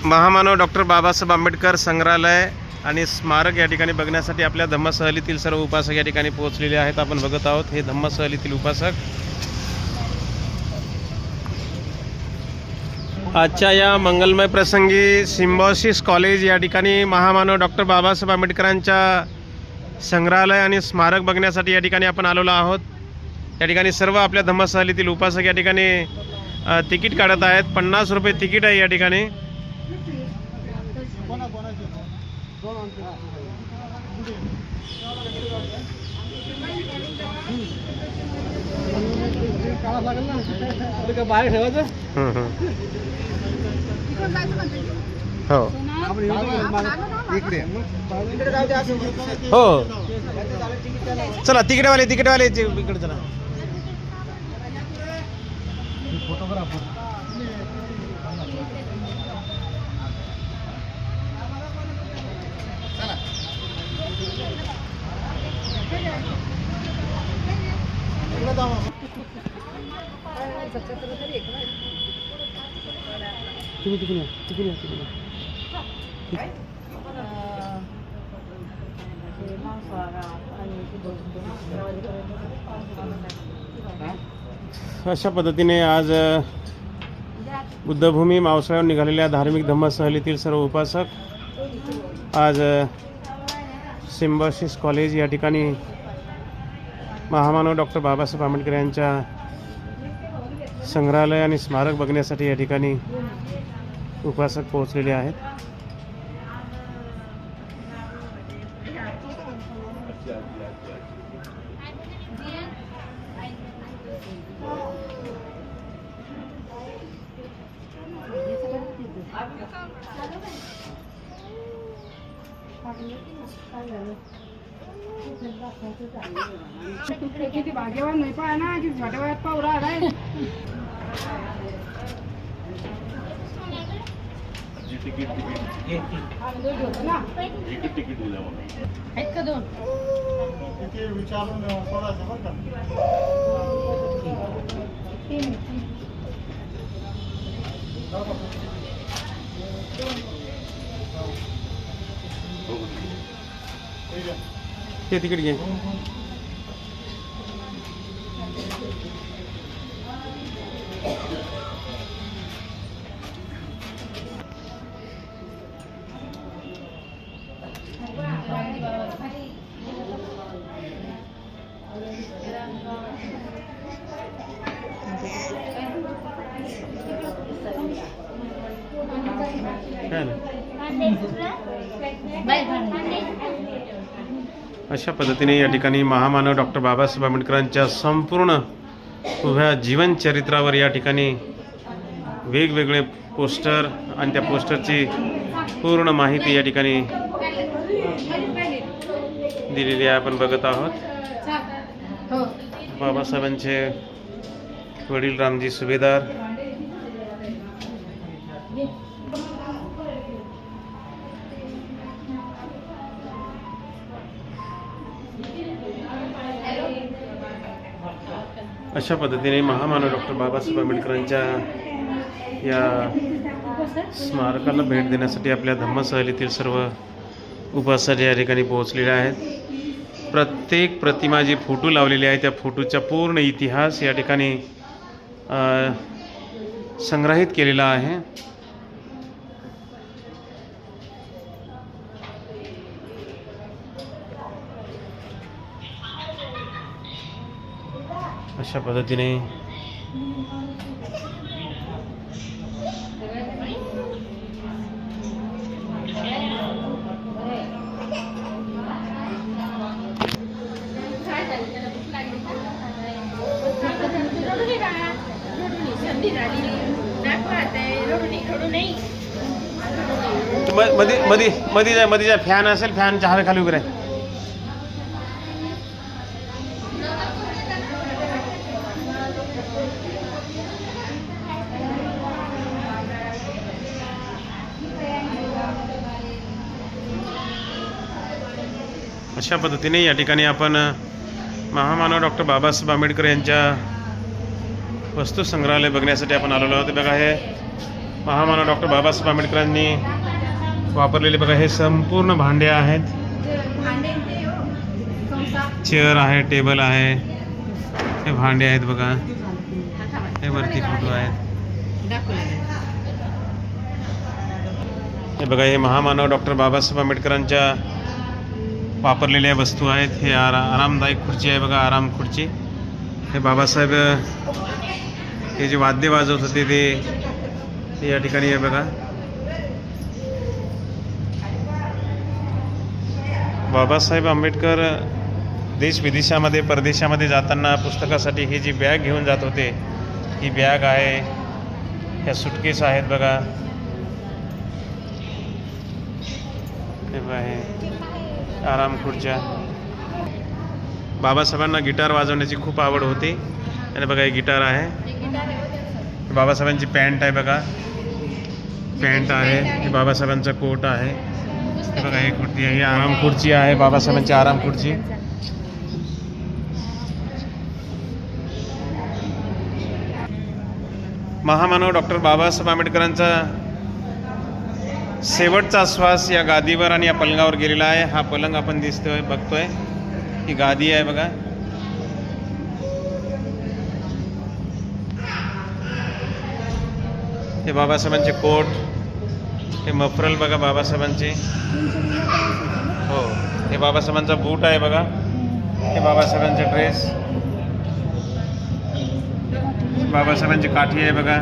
महामानव डॉक्टर बाबासाहेब आंबेडकर संग्रहालय आणि स्मारक या ठिकाणी बघण्यासाठी आपल्या धम्मसहलीतील सर्व उपासक या ठिकाणी पोहोचलेले आहेत. आपण बघत आहोत हे धम्मसहलीतील उपासक. आजच्या या मंगलमय प्रसंगी सिम्बॉसिस कॉलेज या ठिकाणी महामानव डॉक्टर बाबासाहेब आंबेडकरांच्या संग्रहालय आणि स्मारक बघण्यासाठी या ठिकाणी आपण आलेलो आहोत. या ठिकाणी सर्व आपल्या धम्मसहलीतील उपासक या ठिकाणी तिकीट काढत आहेत. 50 रुपये तिकीट आहे या ठिकाणी. हो हो चला तिकीटवाले इकडे चला. फोटोग्राफर अशा पद्धतीने आज बुद्धभूमी मावसाळ्यावर निघालेल्या धार्मिक धम्मसहलीतील सर्व उपासक आज सिम्बॉसिस कॉलेज या ठिकाणी महामानव डॉक्टर बाबासाहेब आंबेडकर यांच्या संग्रहालय आणि स्मारक बघण्यासाठी या ठिकाणी उपासक पोहोचलेले आहेत. किती भाग्यवान नाही पाहा ना, किती छोट्या वयात पाहू राहिलाय. आहेत का दोन? ते तिकीट घे. अशा पद्धतीने या ठिकाणी महामानव डॉक्टर बाबासाहेब आंबेडकरांच्या संपूर्ण उभ्या जीवनचरित्रावर या ठिकाणी वेगवेगळे पोस्टर आणि त्या पोस्टरची पूर्ण माहिती या ठिकाणी दिलेली आहे. आपण बघत आहोत बाबासाहेबांचे वडील रामजी सुभेदार, अशा पद्धतीने महामानव डॉक्टर बाबासाहेब आंबेडकरांच्या या स्मारकाला भेट देण्यासाठी आपल्या धम्मसहलीतील सर्व उपासक या ठिकाणी पोहोचलेले आहेत. प्रत्येक प्रतिमा जी फोटो लावलेली आहे त्या फोटोचा पूर्ण इतिहास या ठिकाणी संग्रहित केलेला आहे. अशा पद्धतीने मध्ये फॅन असेल, फॅन चहा खाली उभे राहा. अशा पद्धतीने या ठिकाणी आपण महामानव डॉक्टर बाबासाहेब आंबेडकर यांच्या वस्तू संग्रहालय बघण्यासाठी आपण आलेलो आहोत. बघा हे महामानव डॉक्टर बाबासाहेब आंबेडकरांनी वापरलेले बघा हे संपूर्ण भांडे आहेत. चेअर आहे, टेबल आहे, हे भांडे आहेत बघा, हे वरती फोटो आहेत. हे बघा हे महामानव डॉक्टर बाबासाहेब आंबेडकरांच्या वापरलेल्या वस्तू आहेत. हे आरामदायक खुर्ची आहे बघा, आराम खुर्ची. हे बाबासाहेब हे जे वाद्य वाजवत होते ते या ठिकाणी आहे बघा. बाबासाहेब आंबेडकर देश विदेशामध्ये परदेशामध्ये जाताना पुस्तकासाठी ही जी बॅग घेऊन जात होते, ही बॅग आहे. ह्या सुटकेस आहेत बघा. हे बघा हे आराम खुर्च्या. बाबासाहेबांना गिटार वाजवण्याची खूप आवड होती आणि बघा हे गिटार आहे. बाबासाहेबांची पॅन्ट आहे बघा, पॅन्ट आहे. हे बाबासाहेबांचा कोट आहे. हे बघा ही खुर्ची आहे, ही आराम खुर्ची आहे, बाबासाहेबांची आराम खुर्ची. महामानव डॉक्टर बाबासाहेब आंबेडकरांचा शेवटचा श्वास या गादीवर आणि या पलंगावर गेलेला आहे. हा पलंग आपण दिसतोय, बघतोय, ही गादी आहे बघा. हे बाबासाहेबांचे कोट, हे मफरल बघा बाबासाहेबांचे. हो, हे बाबासाहेबांचा बूट आहे बघा. हे बाबासाहेबांचे ड्रेस, बाबासाहेबांची काठी आहे बघा.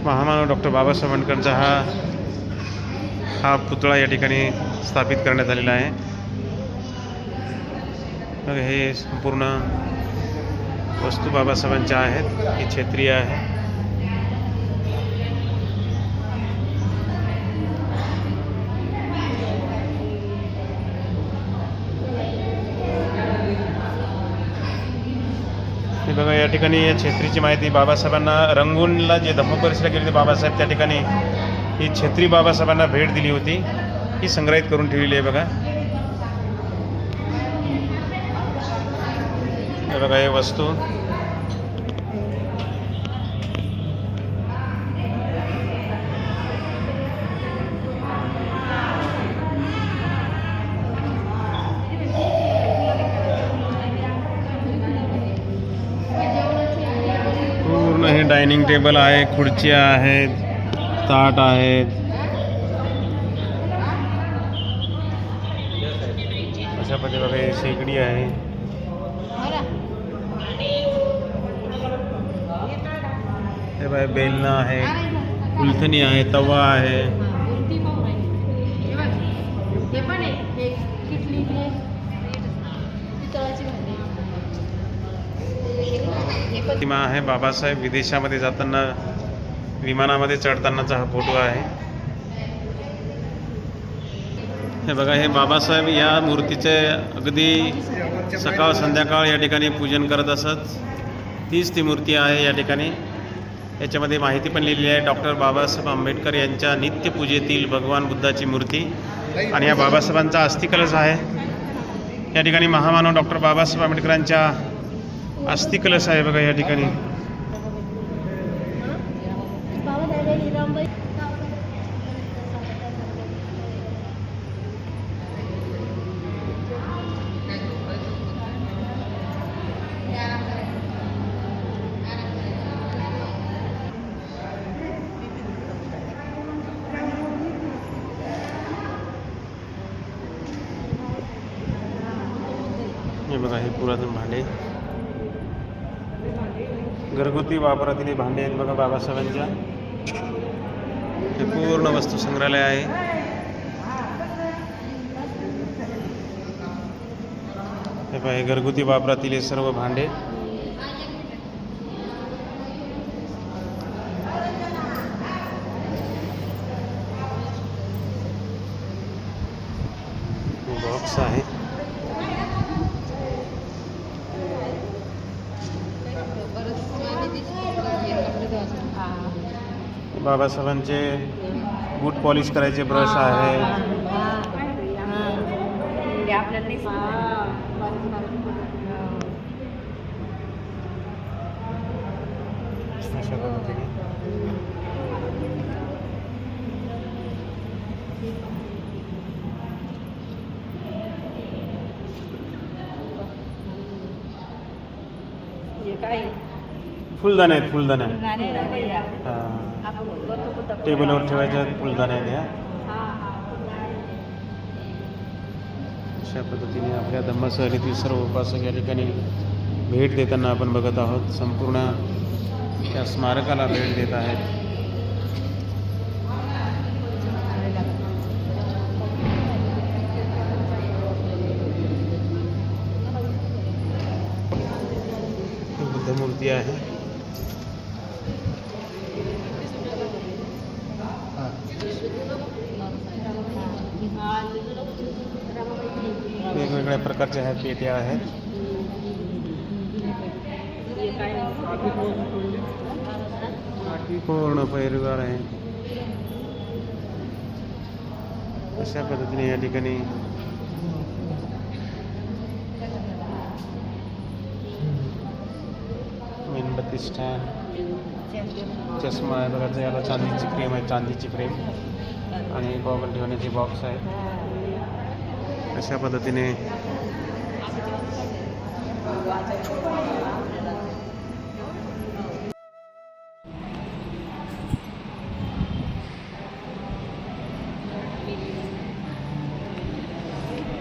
महामानव डॉक्टर बाबासाहेब आंबेडकरांचा हा पुतळा या ठिकाणी स्थापित करण्यात आलेला आहे. मग हे संपूर्ण वस्तू बाबासाहेबांच्या आहेत. ही छत्री आहे. हे बघा या ठिकाणी या छत्रीची माहिती बाबासाहेबांना रंगूनला जे धम्मपरिषद केली होती बाबासाहेब, त्या ठिकाणी ही छत्री बाबासाहेबांना भेट दिली होती. ही संग्रहित करून ठेवलेली आहे बघा. हे बघा हे वस्तू. पूर्ण हे डायनिंग टेबल आहे, खुर्च्या आहेत, ताट आहेत. अशा पद्धतीने बघा हे शेगडी आहे. हे बघा बेलना आहे, उलथणी आहे, तवा आहे. प्रतिमा आहे. बाबासाहेब विदेशामध्ये जाताना विमानामध्ये चढतानाचा हा फोटो आहे. हे बघा हे बाबासाहेब या मूर्तीचे अगदी सकाळ संध्याकाळ या ठिकाणी पूजन करत असत. तीच ती मूर्ती आहे या ठिकाणी. याच्यामध्ये माहिती पण लिहिली आहे, डॉक्टर बाबासाहेब आंबेडकर यांच्या नित्यपूजेतील भगवान बुद्धाची मूर्ती. आणि या बाबासाहेबांचा अस्थिकलश आहे. या ठिकाणी महामानव डॉक्टर बाबासाहेब आंबेडकरांच्या अस्थिकलश आहे बघा या ठिकाणी. हे बघा हे पुरातन भांडे, घरगुती वापरातील भांडे आहेत बघा बाबासाहेबांच्या. हे पूर्ण वस्तू संग्रहालय आहे. हे बघा हे घरगुती वापरातील हे सर्व भांडे. बॉक्स आहे. बाबासाहेबांचे बूट पॉलिश करायचे ब्रश आहे. म्हणजे आपल्याला नाही अशा पद्धतीने काय फुलदाणे आहेत, फुलदाणे गाणे हां, आपण बघतो टेबलवर ठेवायचे आहेत फुलदाणे आहेत ह्या. अशा पद्धतीने आपल्या धम्मसहलीतील सर्व उपासक या ठिकाणी भेट देताना आपण बघत आहोत. संपूर्ण त्या स्मारकाला भेट देत आहेत. बुद्धमूर्ती आहे. वेगवेगळ्या प्रकारच्या ह्या पेट्या आहेत. पूर्ण परिवार आहे. अशा पद्धतीने या ठिकाणी मेणबत्ती स्टँड, चष्मा आहे बघा, याला चांदीची फ्रेम आहे, चांदीची फ्रेम आणि गॉगल ठेवण्याची बॉक्स आहे. अशा पद्धतीने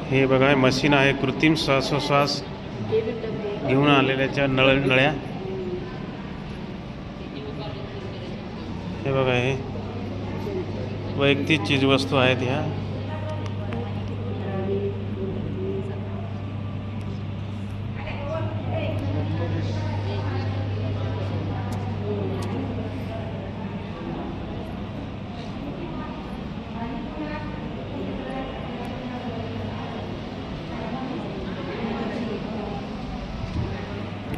हे बघा मशीन आहे, कृत्रिम श्वासोश्वास घेऊन आलेल्याच्या नळ्या. हे बघा, हे वैयक्तिक चीजवस्तू आहेत ह्या.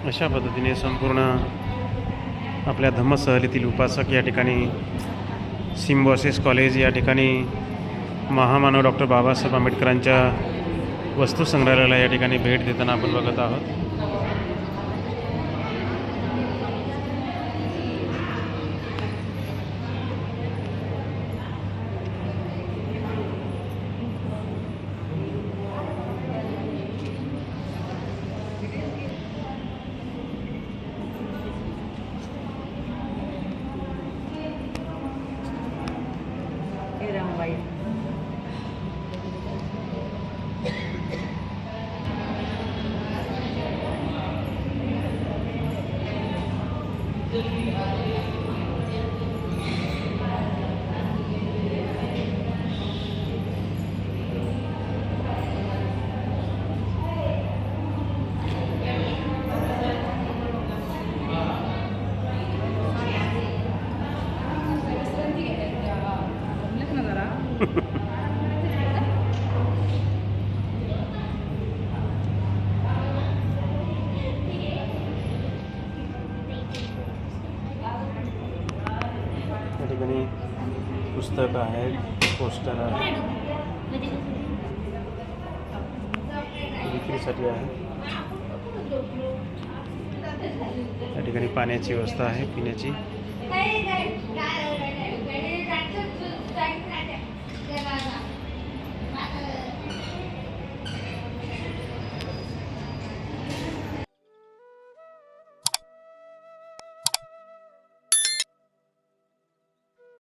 अशा पद्धतीने संपूर्ण आपल्या धम्मसहलीतील उपासक या ठिकाणी सिम्बॉयसिस कॉलेज या ठिकाणी महामानव डॉक्टर बाबासाहेब आंबेडकरांच्या वस्तुसंग्रहालयाला या ठिकाणी भेट देताना आपण बघत आहोत. या ठिकाणी पुस्तकं आहेत, पोस्टर आहे, विक्रीसाठी आहे. या ठिकाणी पाण्याची व्यवस्था आहे, पिण्याची.